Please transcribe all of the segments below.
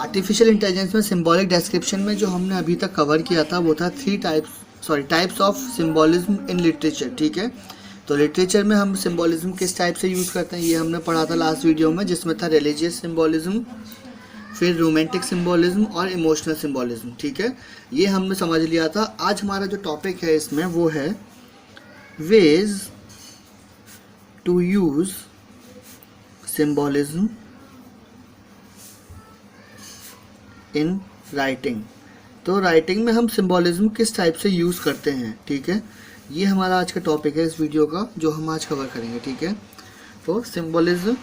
Artificial intelligence में symbolic description में जो हमने अभी तक कवर किया था वो था types of symbolism in literature. ठीक है, तो लिटरेचर में हम सिंबॉलिज्म किस टाइप से यूज़ करते हैं ये हमने पढ़ा था लास्ट वीडियो में, जिसमें था रिलीजियस सिंबॉलिज्म, फिर रोमांटिक सिंबॉलिज्म और इमोशनल सिंबॉलिज्म। ठीक है, ये हमने समझ लिया था। आज हमारा जो टॉपिक है इसमें वो है ways to use symbolism in writing. तो राइटिंग में हम सिंबॉलिज्म किस टाइप से यूज़ करते हैं। ठीक है, ये हमारा आज का टॉपिक है इस वीडियो का, जो हम आज कवर करेंगे। ठीक है, तो symbolism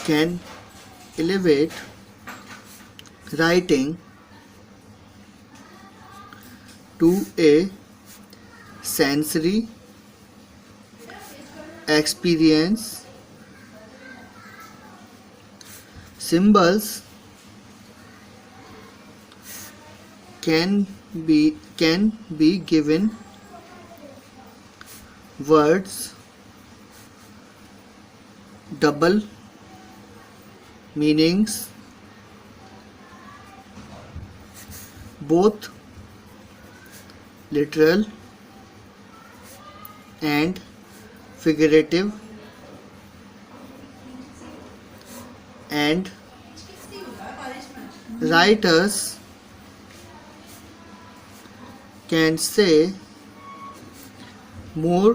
can elevate writing to a sensory experience. Symbols can be given words, double meanings, both literal and figurative, and writers can say more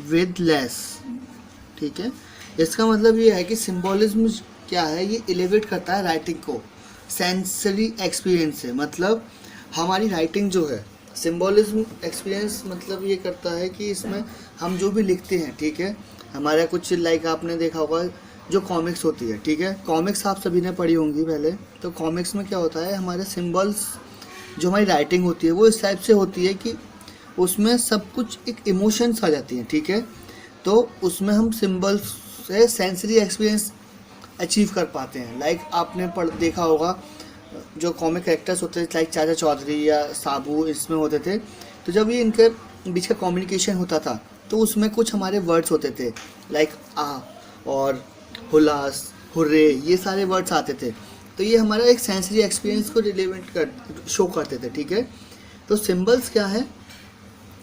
with less। ठीक है, इसका मतलब ये है कि सिंबॉलिज्म क्या है, ये एलिवेट करता है राइटिंग को सेंसरी एक्सपीरियंस से। मतलब हमारी राइटिंग जो है, सिंबॉलिज्म एक्सपीरियंस मतलब ये करता है कि इसमें हम जो भी लिखते हैं, ठीक है, हमारा कुछ लाइक आपने देखा होगा जो कॉमिक्स होती है। ठीक है, कॉमिक्स आप सभी ने पढ़ी होंगी पहले। तो कॉमिक्स में क्या होता है, हमारे सिंबल्स जो हमारी राइटिंग होती है वो इस टाइप से होती है कि उसमें सब कुछ एक इमोशंस आ जाती हैं। ठीक है, तो उसमें हम सिंबल्स से सेंसरी एक्सपीरियंस अचीव कर पाते हैं। लाइक आपने देखा होगा जो कॉमिक कैरेक्टर्स होते थे लाइक चाचा चौधरी या साबू, इसमें होते थे। तो जब ये इनके बीच का कम्युनिकेशन होता था तो उसमें कुछ हमारे वर्ड्स होते थे लाइक आ और हुलास, हुर्रे, ये सारे वर्ड्स आते थे। तो ये हमारा एक सेंसरी एक्सपीरियंस को रिलेवेंट शो करते थे। ठीक है, तो सिंबल्स क्या है,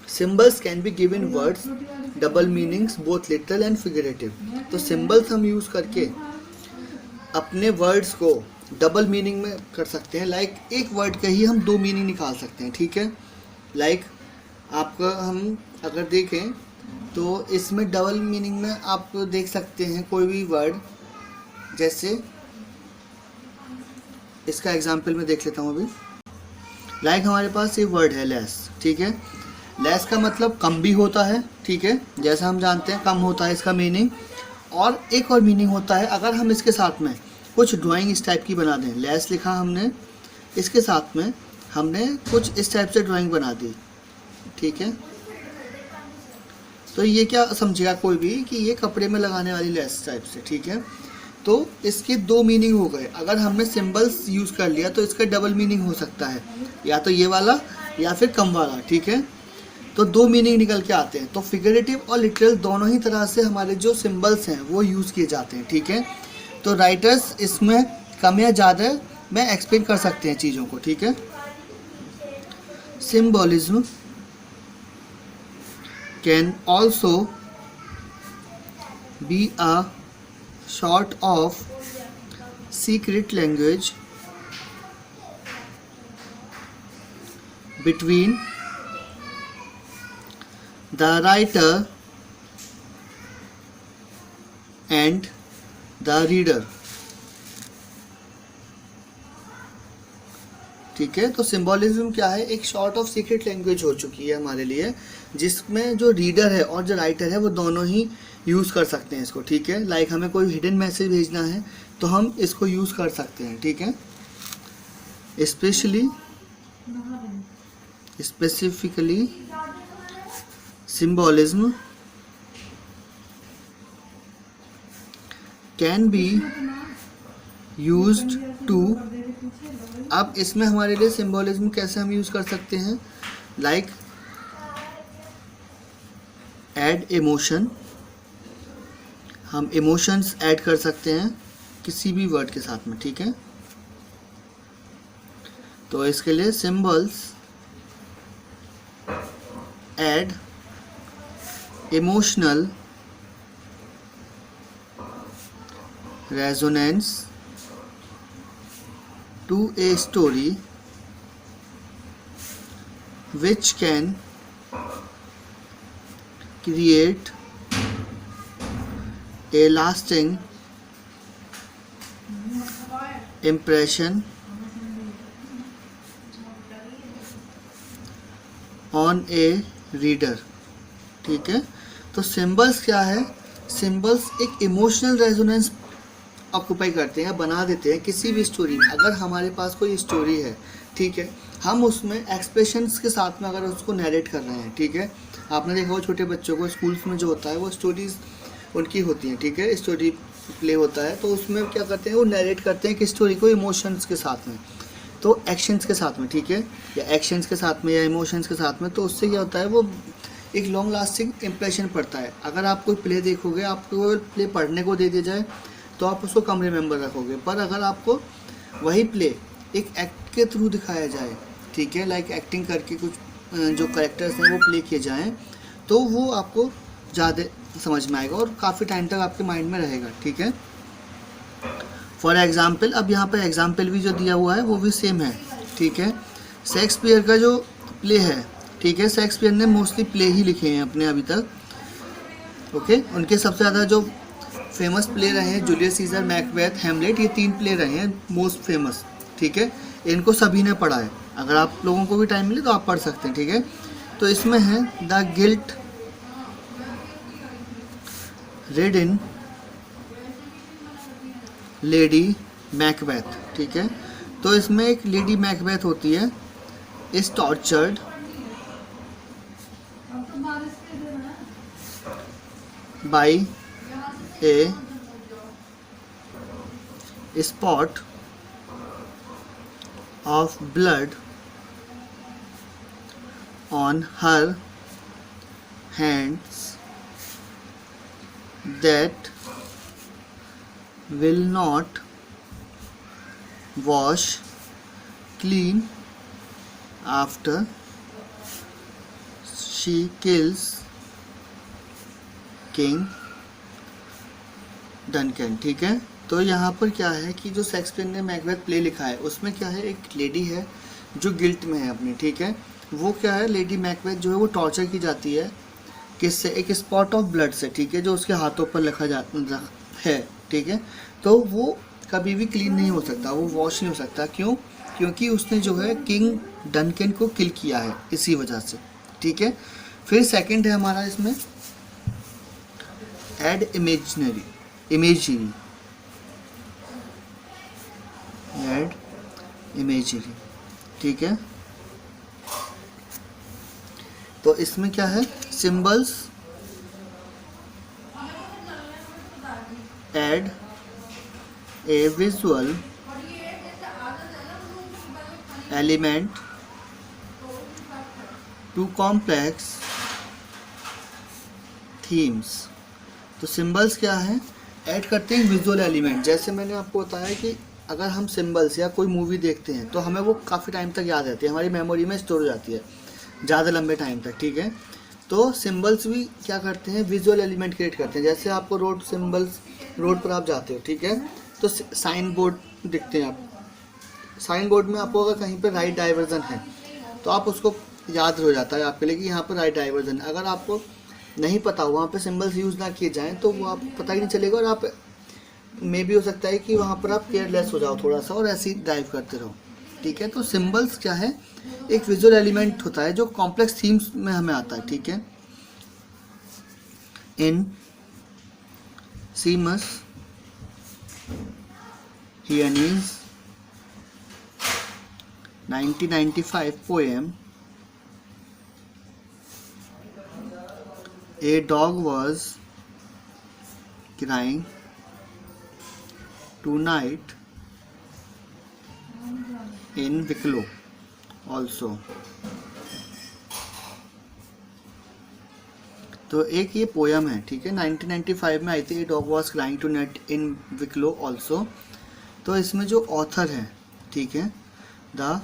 symbols can be given words, double meanings, both literal and figurative. तो सिंबल्स हम यूज़ करके अपने वर्ड्स को डबल मीनिंग में कर सकते हैं। लाइक एक वर्ड का ही हम दो मीनिंग निकाल सकते हैं। ठीक है, लाइक आपका हम अगर देखें तो इसमें डबल मीनिंग में आप देख सकते हैं कोई भी वर्ड, जैसे इसका एग्जांपल मैं देख लेता हूँ अभी। लाइक हमारे पास ये वर्ड है लेस। ठीक है, लेस का मतलब कम भी होता है। ठीक है, जैसा हम जानते हैं कम होता है इसका मीनिंग, और एक और मीनिंग होता है अगर हम इसके साथ में कुछ ड्राइंग इस टाइप की बना दें। लेस लिखा हमने, इसके साथ में हमने कुछ इस टाइप से ड्राइंग बना दी। ठीक है, तो ये क्या समझेगा कोई भी कि ये कपड़े में लगाने वाली लेस टाइप से। ठीक है, तो इसके दो मीनिंग हो गए। अगर हमने सिंबल्स यूज़ कर लिया तो इसका डबल मीनिंग हो सकता है, या तो ये वाला या फिर कम वाला। ठीक है, तो दो मीनिंग निकल के आते हैं। तो फिगरेटिव और लिटरल दोनों ही तरह से हमारे जो सिंबल्स हैं वो यूज़ किए जाते हैं। ठीक है, तो राइटर्स इसमें कम या ज़्यादा में एक्सप्लेन कर सकते हैं चीज़ों को। ठीक है, symbolism can also be a sort of secret language between the writer and the reader। ठीक है, तो सिंबॉलिज्म क्या है, एक शॉर्ट ऑफ सीक्रेट लैंग्वेज हो चुकी है हमारे लिए, जिसमें जो रीडर है और जो राइटर है वो दोनों ही यूज़ कर सकते हैं इसको। ठीक है, लाइक हमें कोई हिडन मैसेज भेजना है तो हम इसको यूज़ कर सकते हैं। ठीक है, specifically symbolism can be used to. अब इसमें हमारे लिए सिंबॉलिज्म कैसे हम यूज़ कर सकते हैं, लाइक ऐड इमोशन, हम इमोशंस ऐड कर सकते हैं किसी भी वर्ड के साथ में, ठीक है। तो इसके लिए symbols add emotional resonance to a story which can create a lasting impression on a reader, ठीक है। तो सिंबल्स क्या है, सिंबल्स एक इमोशनल रेजोनेंस ऑक्यूपाई करते हैं, बना देते हैं किसी भी स्टोरी में। अगर हमारे पास कोई स्टोरी है, ठीक है, हम उसमें एक्सप्रेशंस के साथ में अगर उसको नरेट कर रहे हैं, ठीक है। आपने देखा हो छोटे बच्चों को स्कूल्स में जो होता है वो स्टोरीज उनकी होती हैं, ठीक है, स्टोरी प्ले होता है, तो उसमें क्या करते हैं वो नरेट करते हैं कि स्टोरी को इमोशंस के साथ में, तो एक्शंस के साथ में, ठीक है, या एक्शंस के साथ में या इमोशंस के साथ में। तो उससे क्या होता है वो एक लॉन्ग लास्टिंग इम्प्रेशन पड़ता है। अगर आप कोई प्ले देखोगे, आपको प्ले पढ़ने को दे दिया जाए तो आप उसको कम रिमेंबर रखोगे, पर अगर आपको वही प्ले एक एक्ट के थ्रू दिखाया जाए, ठीक है, लाइक एक्टिंग करके कुछ जो करेक्टर्स हैं वो प्ले किए जाएं, तो वो आपको ज़्यादा समझ में आएगा और काफ़ी टाइम तक आपके माइंड में रहेगा, ठीक है। फॉर एग्जाम्पल, अब यहाँ पर एग्जाम्पल भी जो दिया हुआ है वो भी सेम है, ठीक है। शेक्सपियर का जो प्ले है, ठीक है, शेक्सपियर ने मोस्टली प्ले ही लिखे हैं अपने अभी तक, ओके। उनके सबसे ज़्यादा जो फेमस प्ले रहे हैं जूलियस सीजर, मैकबेथ, हैमलेट, ये 3 प्ले रहे हैं मोस्ट फेमस, ठीक है। इनको सभी ने पढ़ा है, अगर आप लोगों को भी टाइम मिले तो आप पढ़ सकते हैं, ठीक है। तो इसमें है the guilt ridden lady Macbeth, ठीक है। तो इसमें एक लेडी मैकबेथ होती है, is tortured by a spot of blood on her hands that will not wash clean after she kills King Duncan, ठीक है। तो यहाँ पर क्या है कि जो शेक्सपियर ने मैकबेथ प्ले लिखा है उसमें क्या है, एक लेडी है जो गिल्ट में है अपनी, ठीक है। वो क्या है, लेडी मैकबेथ जो है वो टॉर्चर की जाती है किससे, एक स्पॉट ऑफ ब्लड से, ठीक है, जो उसके हाथों पर लिखा जाता है, ठीक है। तो वो कभी भी क्लीन नहीं हो सकता, वो वॉश नहीं हो सकता, क्यों, क्योंकि उसने जो है किंग डनकन को किल किया है, इसी वजह से, ठीक है। फिर सेकंड है हमारा इसमें एड इमेजरी, एड इमेजरी, ठीक है। तो इसमें क्या है, symbols add a visual element to complex themes. तो सिंबल्स क्या है, ऐड करते हैं विजुअल एलिमेंट। जैसे मैंने आपको बताया कि अगर हम सिंबल्स या कोई मूवी देखते हैं तो हमें वो काफ़ी टाइम तक याद रहती है, हमारी मेमोरी में स्टोर हो जाती है ज़्यादा लंबे टाइम तक, ठीक है। तो सिंबल्स भी क्या करते हैं, विजुअल एलिमेंट क्रिएट करते हैं। जैसे आपको रोड सिंबल्स, रोड पर आप जाते हो, ठीक है, तो साइन बोर्ड दिखते हैं, आप साइन बोर्ड में आपको अगर कहीं पर राइट डाइवर्जन है तो आप उसको याद हो जाता है आपके लिए कि यहाँ पर राइट डाइवर्जन है। अगर आपको नहीं पता हो, वहाँ पे सिंबल्स यूज़ ना किए जाएं तो वो आप पता ही नहीं चलेगा, और आप मे भी हो सकता है कि वहाँ पर आप केयरलेस हो जाओ थोड़ा सा और ऐसे ही ड्राइव करते रहो, ठीक है। तो सिंबल्स क्या है, एक विजुअल एलिमेंट होता है जो कॉम्प्लेक्स थीम्स में हमें आता है, ठीक है। इन सीमस हियनीज 1995 poem, a dog was crying tonight in Wicklow also। तो एक ये पोयम है, ठीक है, 1995 में आई थी, a dog was crying tonight in Wicklow also. तो इसमें जो ऑथर है, ठीक है, the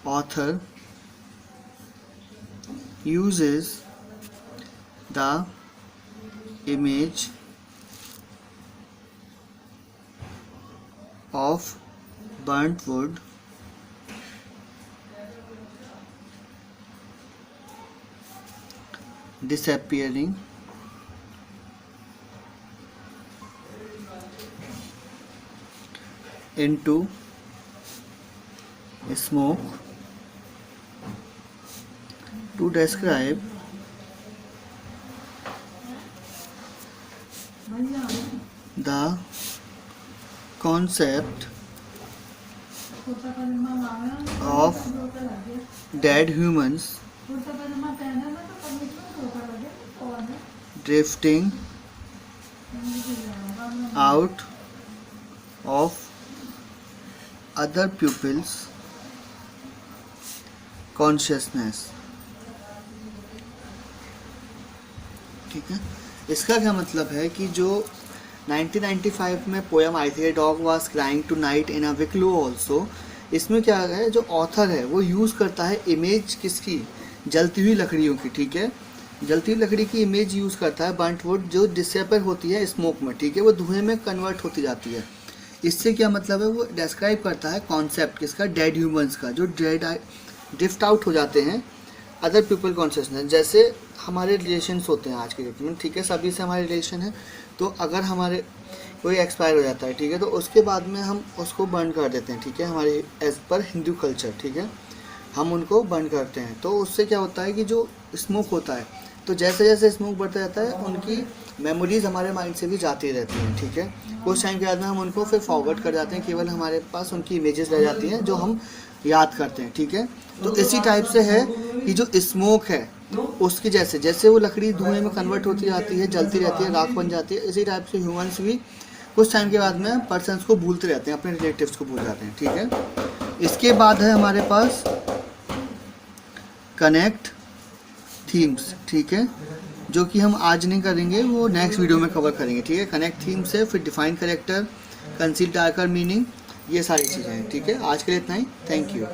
author uses the image of burnt wood disappearing into smoke to describe the concept of dead humans drifting out of other people's consciousness। ठीक है, इसका क्या मतलब है कि जो 1995 में पोयम आई थी, dog was crying tonight in a Wicklow also, इसमें क्या है, जो ऑथर है वो यूज़ करता है इमेज किसकी, जलती हुई लकड़ियों की, ठीक है, जलती हुई लकड़ी की इमेज यूज़ करता है, बर्न्ट वुड, जो डिसअपियर होती है स्मोक में, ठीक है, वो धुएं में कन्वर्ट होती जाती है। इससे क्या मतलब है, वो डिस्क्राइब करता है कॉन्सेप्ट किसका, डेड ह्यूमंस का, जो ड्रिफ्ट आउट हो जाते हैं अदर पीपल कॉन्शियसनेस। जैसे हमारे रिलेशन्स होते हैं आज के डेट में, ठीक है, सभी से हमारे रिलेशन है, तो अगर हमारे कोई एक्सपायर हो जाता है, ठीक है, तो उसके बाद में हम उसको बर्न कर देते हैं, ठीक है, हमारे एज पर हिंदू कल्चर, ठीक है, हम उनको बर्न करते हैं। तो उससे क्या होता है कि जो स्मोक होता है, तो जैसे जैसे स्मोक बढ़ता जाता है उनकी मेमोरीज हमारे माइंड से भी जाती रहती हैं, ठीक है, कुछ टाइम के बाद में हम उनको फिर फॉरवर्ड कर जाते हैं, केवल हमारे पास उनकी इमेजेस रह जाती हैं जो हम याद करते हैं, ठीक है। तो इसी टाइप से है कि जो स्मोक है उसकी जैसे जैसे वो लकड़ी धुएं में कन्वर्ट होती जाती है, जलती रहती है, राख बन जाती है, इसी टाइप से ह्यूमंस भी कुछ टाइम के बाद में पर्सन्स को भूलते रहते हैं, अपने रिलेटिव्स को भूल जाते हैं, ठीक है। इसके बाद है हमारे पास कनेक्ट थीम्स, ठीक है, जो कि हम आज नहीं करेंगे, वो नेक्स्ट वीडियो में कवर करेंगे, ठीक है। कनेक्ट थीम्स है, फिर define character, conceal darker meaning, ये सारी चीज़ें हैं, ठीक है। आज के लिए इतना ही, थैंक यू।